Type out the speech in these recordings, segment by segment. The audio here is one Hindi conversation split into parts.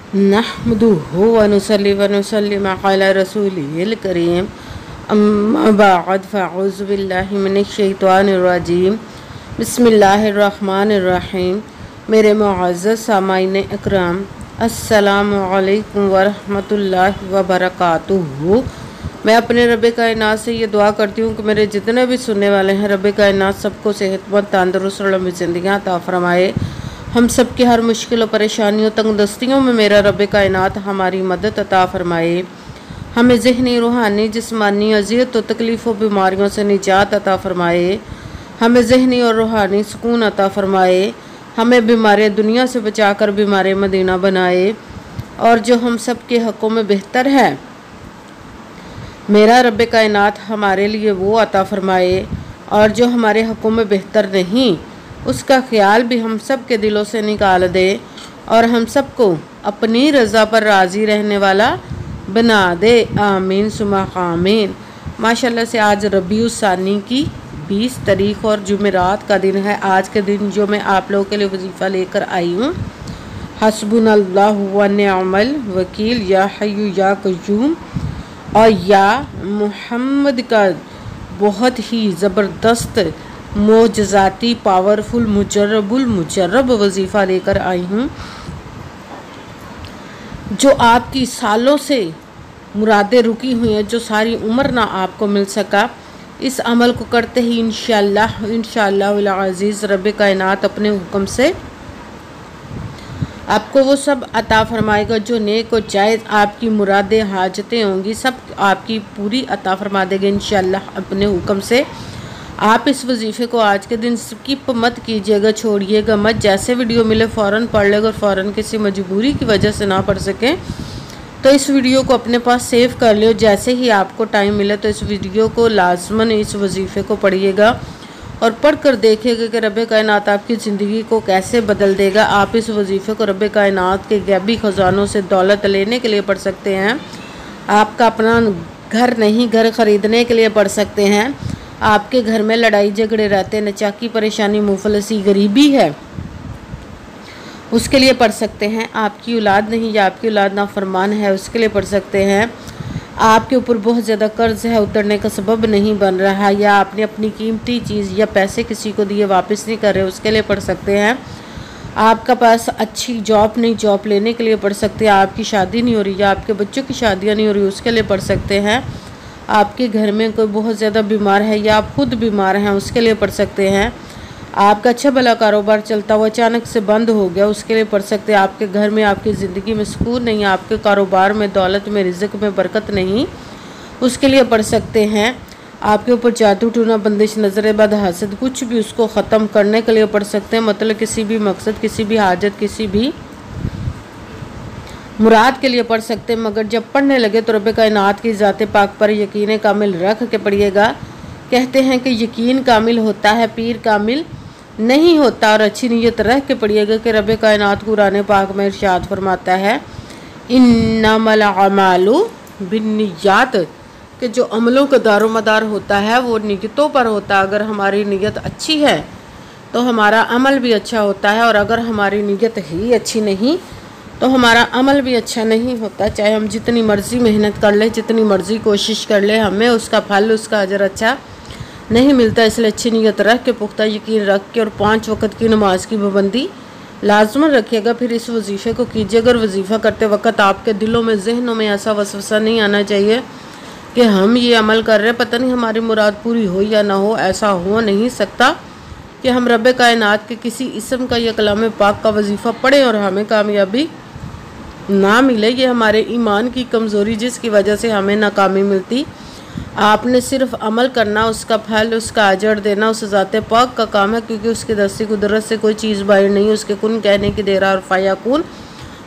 नहमदुहु व नुसल्ली व नुसल्लिम अला रसूलिहिल करीम अम्मा बाद फ़अऊज़ु बिल्लाहि मिनश शैतानिर रजीम बिस्मिल्लाहिर रहमानिर रहीम। मेरे मुअज़्ज़ज़ सामाईन इकराम, अस्सलामु अलैकुम व रहमतुल्लाहि व बरकातुहू। मैं अपने रब कायनात से ये दुआ करती हूँ कि मेरे जितने भी सुनने वाले हैं, रब कायनात सबको सेहतमंद, तंदुरुस्त और लंबी ज़िंदगियाँ अता फ़रमाए। हम सब की हर मुश्किल और परेशानियों, तंगदस्तियों में मेरा रब कायनात हमारी मदद अता फ़रमाए। हमें ज़हनी, रूहानी, जिस्मानी अज़ियत और तकलीफ़ और बीमारियों से निजात अता फ़रमाए। हमें ज़हनी और रूहानी सुकून अता फ़रमाए। हमें बीमार दुनिया से बचाकर बीमार मदीना बनाए। और जो हम सब के हक़ों में बेहतर है, मेरा रब कायनात हमारे लिए वो अता फ़रमाए। और जो हमारे हक़ों में बेहतर नहीं, उसका ख्याल भी हम सब के दिलों से निकाल दे और हम सबको अपनी रज़ा पर राज़ी रहने वाला बना दे। आमीन सुमा आमीन। माशाल्लाह से आज रबीउल सानी की 20 तारीख और जुमेरात का दिन है। आज के दिन जो मैं आप लोगों के लिए वजीफ़ा लेकर आई हूँ, हस्बुनल्लाहु व निअमल वकील, या हय्यु या क़य्यूम और या मुहम्मद का बहुत ही ज़बरदस्त मोजज़ाती पावरफुल मुजर्रबुल मुजर्रब वजीफ़ा लेकर आई हूँ, जो आपकी सालों से मुरादें रुकी हुई हैं, जो सारी उम्र ना आपको मिल सका। इस अमल को करते ही इंशाअल्लाह अज़ीज़ रब कायनात अपने हुक्म से आपको वो सब अता फ़रमाएगा जो नेक और जायज़ आपकी मुरादें, हाजतें होंगी, सब आपकी पूरी अता फ़रमा देगा इंशाअल्लाह अपने हुक्म से। आप इस वजीफ़े को आज के दिन स्किप मत कीजिएगा, छोड़िएगा मत। जैसे वीडियो मिले फ़ौरन पढ़ लेगा और फ़ौरन किसी मजबूरी की वजह से ना पढ़ सकें तो इस वीडियो को अपने पास सेव कर लियो। जैसे ही आपको टाइम मिले तो इस वीडियो को लाजमन इस वजीफ़े को पढ़िएगा और पढ़ कर देखिएगा कि रब कायनात आपकी ज़िंदगी को कैसे बदल देगा। आप इस वजीफ़े को रब कायनात के गैबी ख़जानों से दौलत लेने के लिए पढ़ सकते हैं। आपका अपना घर नहीं, घर ख़रीदने के लिए पढ़ सकते हैं। आपके घर में लड़ाई झगड़े रहते, नचाकी, परेशानी, मुफलसी, गरीबी है, उसके लिए पढ़ सकते हैं। आपकी औलाद नहीं या आपकी औलाद नाफरमान है, उसके लिए पढ़ सकते हैं। आपके ऊपर बहुत ज़्यादा कर्ज है, उतरने का सबब नहीं बन रहा है, या आपने अपनी कीमती चीज़ या पैसे किसी को दिए वापस नहीं कर रहे, उसके लिए पढ़ सकते हैं। आपका पास अच्छी जॉब नहीं, जॉब लेने के लिए पढ़ सकते हैं। आपकी शादी नहीं हो रही या आपके बच्चों की शादियाँ नहीं हो रही, उसके लिए पढ़ सकते हैं। आपके घर में कोई बहुत ज़्यादा बीमार है या आप खुद बीमार हैं, उसके लिए पढ़ सकते हैं। आपका अच्छा भला कारोबार चलता हुआ अचानक से बंद हो गया, उसके लिए पढ़ सकते हैं। आपके घर में, आपकी ज़िंदगी में सुकून नहीं, आपके कारोबार में, दौलत में, रिज़्क़ में बरकत नहीं, उसके लिए पढ़ सकते हैं। आपके ऊपर जादू टूना, बंदिश, नज़र बद, हसद, कुछ भी, उसको ख़त्म करने के लिए पढ़ सकते हैं। मतलब किसी भी मकसद, किसी भी हाजत, किसी भी मुराद के लिए पढ़ सकते हैं। मगर जब पढ़ने लगे तो रब कायनात की ज़ात पाक पर यकीन कामिल रख के पढ़िएगा। कहते हैं कि यकीन कामिल होता है, पीर कामिल नहीं होता। और अच्छी नीयत रख के पढ़िएगा कि रब कायनात कुरान पाक में इरशाद फरमाता है, इन्नमल अमालु बिन्नियात, कि जो अमलों का दारोमदार होता है वो नीयतों पर होता है। अगर हमारी नीयत अच्छी है तो हमारा अमल भी अच्छा होता है, और अगर हमारी नीयत ही अच्छी नहीं तो हमारा अमल भी अच्छा नहीं होता। चाहे हम जितनी मर्ज़ी मेहनत कर लें, जितनी मर्ज़ी कोशिश कर लें, हमें उसका फल, उसका अजर अच्छा नहीं मिलता। इसलिए अच्छी नीयत रख के, पुख्ता यकीन रख के और 5 वक़्त की नमाज की पाबंदी लाजमन रखिएगा। फिर इस वजीफ़े को कीजिएगा। और वजीफ़ा करते वक्त आपके दिलों में, जहनों में ऐसा वसवसा नहीं आना चाहिए कि हम ये अमल कर रहे हैं, पता नहीं हमारी मुराद पूरी हो या ना हो। ऐसा हो नहीं सकता कि हम रब कायनात के किसी इसम का या कलाम पाक का वजीफ़ा पढ़ें और हमें कामयाबी ना मिले। ये हमारे ईमान की कमज़ोरी, जिसकी वजह से हमें नाकामी मिलती। आपने सिर्फ अमल करना, उसका फल, उसका अजर देना उस ज़ात पाक का काम है, क्योंकि उसकी दस्ती कुदरत से कोई चीज़ बाहर नहीं, उसके कुन कहने की देर और फ़याकुन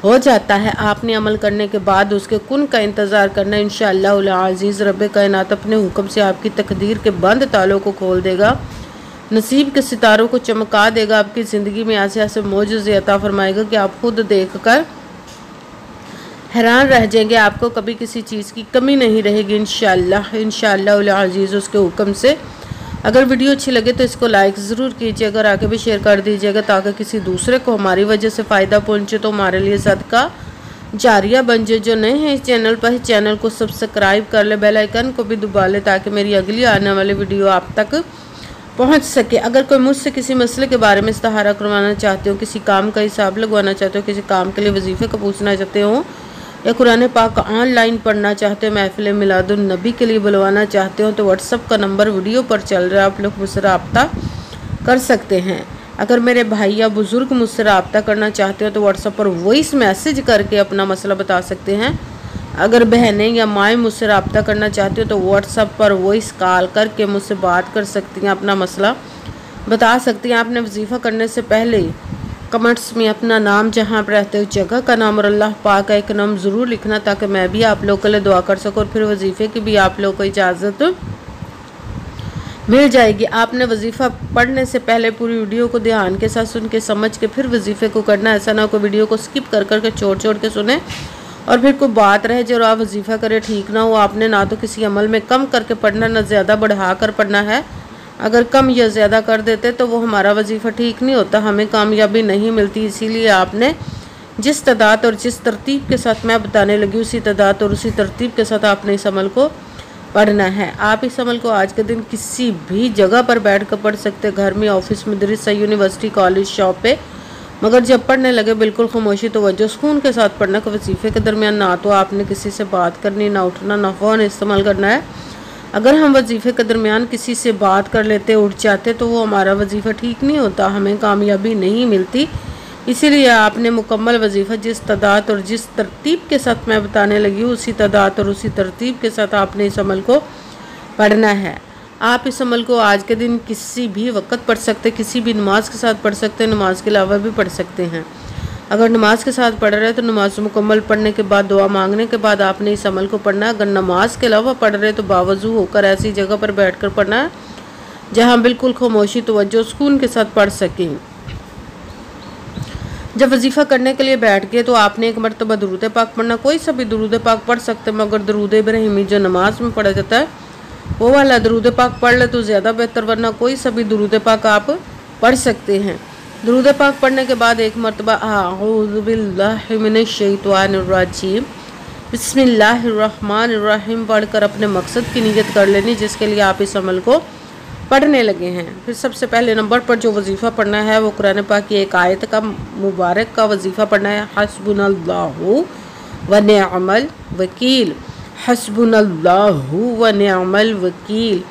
हो जाता है। आपने अमल करने के बाद उसके कुन का इंतज़ार करना। इंशाअल्लाह अज़ीज़ रब कायनात अपने हुक्म से आपकी तकदीर के बंद तालों को खोल देगा, नसीब के सितारों को चमका देगा। आपकी ज़िंदगी में ऐसे ऐसे मौजज़े अता फ़रमाएगा कि आप खुद देख कर हैरान रह जाएंगे। आपको कभी किसी चीज़ की कमी नहीं रहेगी इंशाअल्लाह अज़ीज़ उसके हुक्म से। अगर वीडियो अच्छी लगे तो इसको लाइक ज़रूर कीजिएगा और आगे भी शेयर कर दीजिएगा, ताकि किसी दूसरे को हमारी वजह से फ़ायदा पहुँचे तो हमारे लिए सदका जारिया बन जाए। जो नए हैं इस चैनल पर, इस चैनल को सब्सक्राइब कर ले, बेल आइकन को भी दबा ले ताकि मेरी अगली आने वाली वीडियो आप तक पहुंच सके। अगर कोई मुझसे किसी मसले के बारे में इस्तिहारा करवाना चाहते हो, किसी काम का हिसाब लगवाना चाहते हो, किसी काम के लिए वजीफ़े का पूछना चाहते हो, या कुरान पाक ऑनलाइन पढ़ना चाहते हो, महफिल मिलादुन नबी के लिए बुलवाना चाहते हो, तो व्हाट्सअप का नंबर वीडियो पर चल रहा है, आप लोग मुझसे रब्ता कर सकते हैं। अगर मेरे भाई या बुज़ुर्ग मुझसे रब्ता करना चाहते हो तो व्हाट्सएप पर वॉइस मैसेज करके अपना मसला बता सकते हैं। अगर बहनें या माएँ मुझसे रब्ता करना चाहती हो तो व्हाट्सएप पर वॉइस कॉल करके मुझसे बात कर सकती हैं, अपना मसला बता सकती हैं। आपने वजीफ़ा करने से पहले कमेंट्स में अपना नाम, जहाँ पर रहते हो जगह का नाम और अल्लाह पाक का एक नाम ज़रूर लिखना ताकि मैं भी आप लोगों के लिए दुआ कर सकूँ और फिर वजीफ़े की भी आप लोगों को इजाज़त मिल जाएगी। आपने वजीफ़ा पढ़ने से पहले पूरी वीडियो को ध्यान के साथ सुन के समझ के फिर वजीफ़े को करना। ऐसा ना हो वीडियो को स्किप कर करके छोड़ के सुने और फिर कोई बात रहे जो आप वजीफ़ा करें ठीक ना हो। आपने ना तो किसी अमल में कम करके पढ़ना, ना ज़्यादा बढ़ा कर पढ़ना है। अगर कम या ज़्यादा कर देते तो वो हमारा वजीफ़ा ठीक नहीं होता, हमें कामयाबी नहीं मिलती। इसीलिए आपने जिस तादाद और जिस तरतीब के साथ मैं बताने लगी उसी तादाद और उसी तरतीब के साथ आपने इस अमल को पढ़ना है। आप इस अमल को आज के दिन किसी भी जगह पर बैठ कर पढ़ सकते, घर में, ऑफिस, मदरसा, यूनिवर्सिटी, कॉलेज, शॉप पे, मगर जब पढ़ने लगे बिल्कुल खामोशी तवज्जो सुकून के साथ पढ़ना। कि वजीफ़े के दरमियान ना तो आपने किसी से बात करनी, ना उठना, ना फ़ोन इस्तेमाल करना है। अगर हम वजीफ़े के दरमियान किसी से बात कर लेते, उठ जाते, तो वो हमारा वजीफ़ा ठीक नहीं होता, हमें कामयाबी नहीं मिलती। इसीलिए आपने मुकम्मल वजीफ़ा जिस तादाद और जिस तरतीब के साथ मैं बताने लगी हूँ उसी तादाद और उसी तरतीब के साथ आपने इस अमल को पढ़ना है। आप इस अमल को आज के दिन किसी भी वक्त पढ़ सकते, किसी भी नमाज के साथ पढ़ सकते, नमाज के अलावा भी पढ़ सकते हैं। अगर नमाज के साथ पढ़ रहे तो नमाज मुकम्मल पढ़ने के बाद, दुआ मांगने के बाद आपने इस अमल को पढ़ना है। अगर नमाज के अलावा पढ़ रहे तो बावजू होकर ऐसी जगह पर बैठ कर पढ़ना है जहाँ बिल्कुल खामोशी तवज्जो सुकून के साथ पढ़ सकें। जब वजीफ़ा करने के लिए बैठ गए तो आपने एक मरतबा दुरूद पाक पढ़ना। कोई सा भी दुरूद पाक पढ़ सकते, मगर दुरूद इब्राहिमी जो नमाज में पढ़ा जाता है वो वाला दुरूद पाक पढ़ ले तो ज़्यादा बेहतर, वरना कोई सा भी दुरूद पाक आप पढ़ सकते हैं। दुरूद पाक पढ़ने के बाद एक मरतबा अऊज़ु बिल्लाहि मिनश शैतानिर रजीम बिस्मिल्लाहिर रहमानिर रहीम पढ़कर अपने मकसद की नियत कर लेनी जिसके लिए आप इस अमल को पढ़ने लगे हैं। फिर सबसे पहले नंबर पर जो वजीफ़ा पढ़ना है वो कुरान पाक की एक आयत का मुबारक का वजीफ़ा पढ़ना है। हस्बुनल्लाहु व निअमल वकील, हस्बुनल्लाहु व निअमल वकील,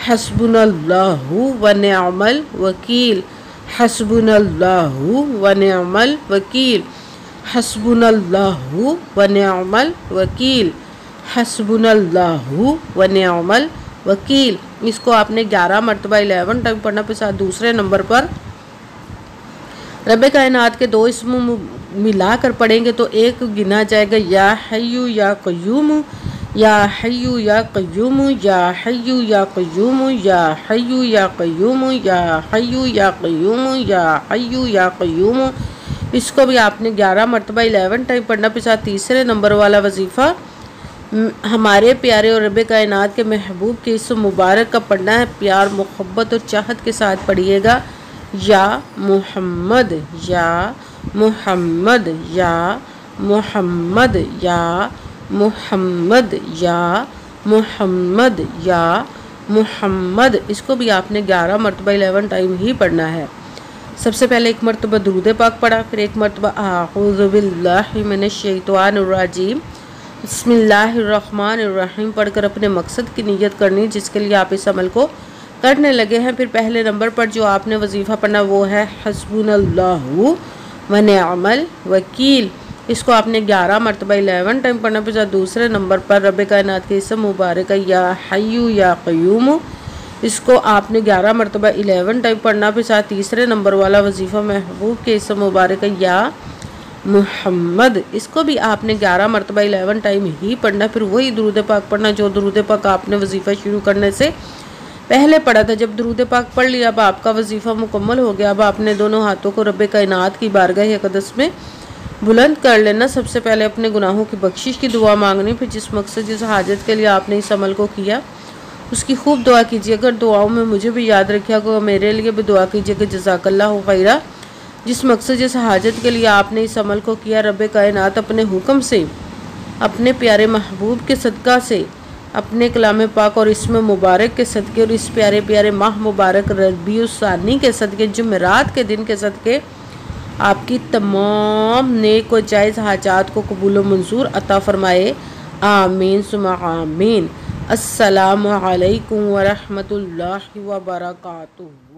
हस्बुनल्लाहु व निअमल वकील, हस्बुनल्लाहु व निअमल वकील, हस्बुनल्लाहु व निअमल वकील, हस्बुनल्लाहु व निअमल वकील। इसको आपने 11 मरतबा 11 टाइम पढ़ना। पे साथ दूसरे नंबर पर रब्बे कायनात के 2 इस्म मिला कर पढ़ेंगे तो एक गिना जाएगा, या हय्यु या क़य्यूम, या हय्यु या क़य्यूम, या हय्यु या क़य्यूम, या हय्यु या क़य्यूम, या हय्यु या क़य्यूम, या हय्यु या क़य्यूम। इसको भी आपने 11 मरतबा 11 टाइम पढ़ना। पे साथ तीसरे नंबर वाला वजीफ़ा हमारे प्यारे और रब्बे कायनात के महबूब के इस मुबारक का पढ़ना है। प्यार, मोहब्बत और चाहत के साथ पढ़िएगा। या मोहम्मद, या मोहम्मद, या मोहम्मद, या मोहम्मद, या मोहम्मद, या मोहम्मद। इसको भी आपने 11 मरतबा 11 टाइम ही पढ़ना है। सबसे पहले एक मरतबा दुरूद पाक पढ़ा, फिर एक मरतबा अऊज़ु बिल्लाहि मिनश शैतानिर रजीम बिस्मिल्लाहिर्रहमानिर्रहीम पढ़कर अपने मकसद की नियत करनी जिसके लिए आप इस अमल को करने लगे हैं। फिर पहले नंबर पर जो आपने वजीफ़ा पढ़ना वो है हस्बुनल्लाहु व निअमल वकील। इसको आपने 11 मरतबा 11 टाइम पढ़ना। फिर दूसरे नंबर पर रब्बे कायनात के इसम मुबारक या हय्यु या क़य्यूम, इसको आपने 11 मरतबा 11 टाइम पढ़ना। फिर साथ तीसरे नंबर वाला वजीफ़ा महबूब के इसम मुबारक या मुहम्मद, इसको भी आपने 11 मरतबा 11 टाइम ही पढ़ना। फिर वही दुरूद पाक पढ़ना जो दुरूद पाक आपने वजीफ़ा शुरू करने से पहले पढ़ा था। जब दुरूद पाक पढ़ लिया अब आपका वजीफ़ा मुकम्मल हो गया। अब आपने दोनों हाथों को रब्बे कायनात की बारगाह अक़दस में बुलंद कर लेना। सबसे पहले अपने गुनाहों की बख्शिश की दुआ मांगनी। फिर जिस मकसद जिस हाजत के लिए आपने इस अमल को किया उसकी खूब दुआ कीजिए। अगर दुआओं में मुझे भी याद रखिएगा, मेरे लिए भी दुआ कीजिए कि जज़ाकल्लाहु खैरा। जिस मकसद इस हाजत के लिए आपने इस अमल को किया, रब कायनात अपने हुक्म से, अपने प्यारे महबूब के सदका से, अपने कलाम पाक और इसमें मुबारक के सदक़े और इस प्यारे प्यारे माह मुबारक रबीउल सानी के सदक़े, जुमेरात के दिन के सदक़े आपकी तमाम नेक व जायज़ हाजात को कबूल व मंजूर अता फ़रमाए। आमीन सुम्मा आमीन। अस्सलामु अलैकुम व रहमतुल्लाहि व बरकातुहू।